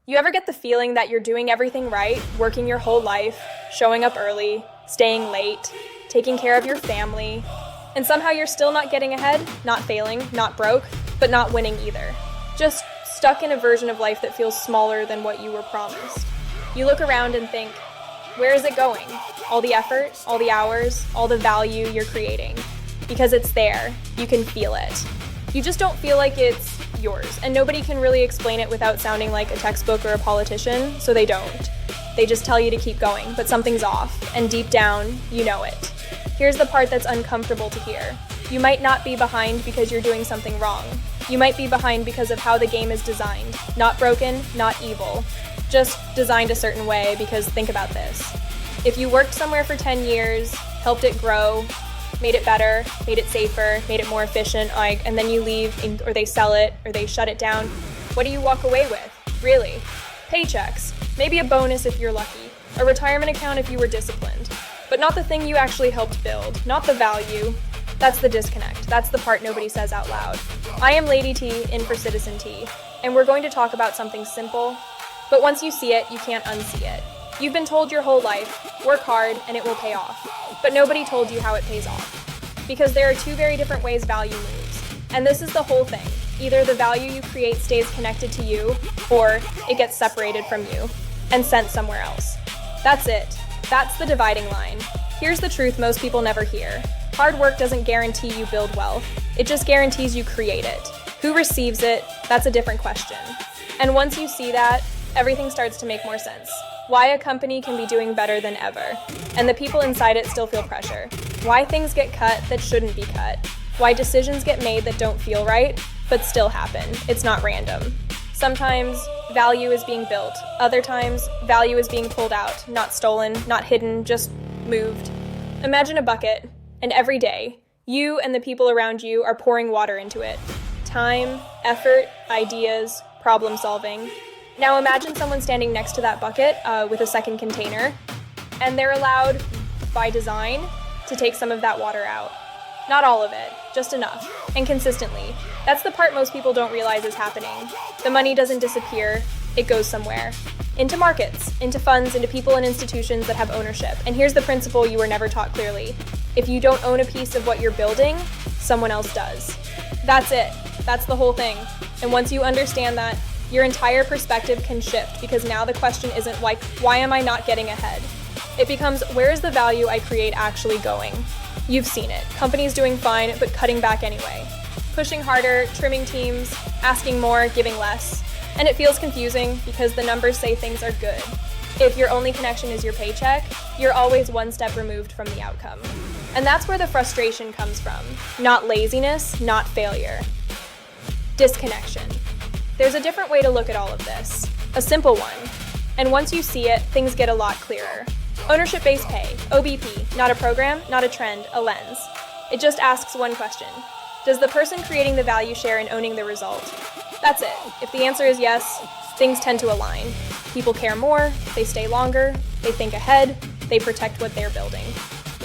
You ever get the feeling that you're doing everything right, working your whole life, showing up early, staying late, taking care of your family, and somehow you're still not getting ahead, not failing, not broke, but not winning either. Just stuck in a version of life that feels smaller than what you were promised. You look around and think, where is it going? All the effort, all the hours, all the value you're creating. Because it's there. You can feel it. You just don't feel like it's yours, and nobody can really explain it without sounding like a textbook or a politician, so they don't. They just tell you to keep going, but something's off, and deep down, you know it. Here's the part that's uncomfortable to hear. You might not be behind because you're doing something wrong. You might be behind because of how the game is designed. Not broken, not evil. Just designed a certain way, because think about this. If you worked somewhere for 10 years, helped it grow, made it better, made it safer, made it more efficient, and then you leave, or they sell it, or they shut it down, what do you walk away with? Really? Paychecks, maybe a bonus if you're lucky, a retirement account if you were disciplined, but not the thing you actually helped build, not the value. That's the disconnect. That's the part nobody says out loud. I am Lady T, in for Citizen T, and we're going to talk about something simple, but once you see it, you can't unsee it. You've been told your whole life, work hard and it will pay off. But nobody told you how it pays off. Because there are two very different ways value moves. And this is the whole thing. Either the value you create stays connected to you, or it gets separated from you and sent somewhere else. That's it. That's the dividing line. Here's the truth most people never hear. Hard work doesn't guarantee you build wealth. It just guarantees you create it. Who receives it? That's a different question. And once you see that, everything starts to make more sense. Why a company can be doing better than ever, and the people inside it still feel pressure. Why things get cut that shouldn't be cut. Why decisions get made that don't feel right, but still happen. It's not random. Sometimes value is being built. Other times, value is being pulled out, not stolen, not hidden, just moved. Imagine a bucket, and every day, you and the people around you are pouring water into it. Time, effort, ideas, problem solving. Now imagine someone standing next to that bucket with a second container, and they're allowed, by design, to take some of that water out. Not all of it, just enough, and consistently. That's the part most people don't realize is happening. The money doesn't disappear, it goes somewhere. Into markets, into funds, into people and institutions that have ownership. And here's the principle you were never taught clearly. If you don't own a piece of what you're building, someone else does. That's it. That's the whole thing. And once you understand that, your entire perspective can shift, because now the question isn't like, why am I not getting ahead? It becomes, where is the value I create actually going? You've seen it. Companies doing fine, but cutting back anyway. Pushing harder, trimming teams, asking more, giving less. And it feels confusing because the numbers say things are good. If your only connection is your paycheck, you're always one step removed from the outcome. And that's where the frustration comes from. Not laziness, not failure. Disconnection. There's a different way to look at all of this, a simple one. And once you see it, things get a lot clearer. Ownership-based pay, OBP, not a program, not a trend, a lens. It just asks one question. Does the person creating the value share in owning the result? That's it. If the answer is yes, things tend to align. People care more, they stay longer, they think ahead, they protect what they're building.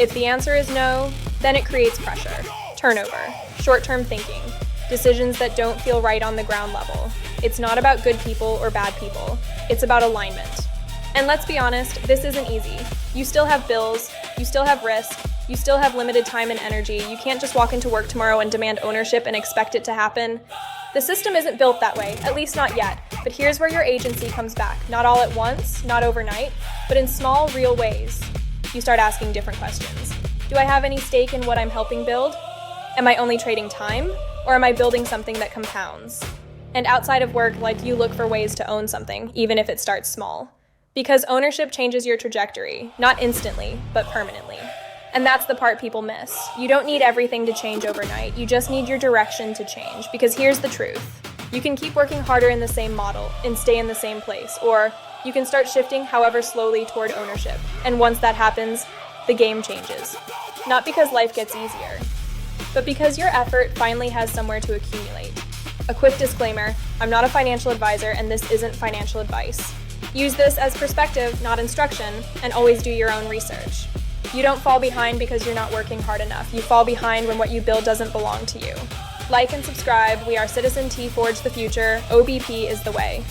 If the answer is no, then it creates pressure, turnover, short-term thinking, decisions that don't feel right on the ground level. It's not about good people or bad people. It's about alignment. And let's be honest, this isn't easy. You still have bills, you still have risk, you still have limited time and energy. You can't just walk into work tomorrow and demand ownership and expect it to happen. The system isn't built that way, at least not yet. But here's where your agency comes back. Not all at once, not overnight, but in small, real ways. You start asking different questions. Do I have any stake in what I'm helping build? Am I only trading time? Or am I building something that compounds? And outside of work, you look for ways to own something, even if it starts small. Because ownership changes your trajectory, not instantly, but permanently. And that's the part people miss. You don't need everything to change overnight, you just need your direction to change. Because here's the truth. You can keep working harder in the same model and stay in the same place, or you can start shifting however slowly toward ownership. And once that happens, the game changes. Not because life gets easier, but because your effort finally has somewhere to accumulate. A quick disclaimer, I'm not a financial advisor and this isn't financial advice. Use this as perspective, not instruction, and always do your own research. You don't fall behind because you're not working hard enough. You fall behind when what you build doesn't belong to you. Like and subscribe. We are Citizen T, Forge the Future. OBP is the way.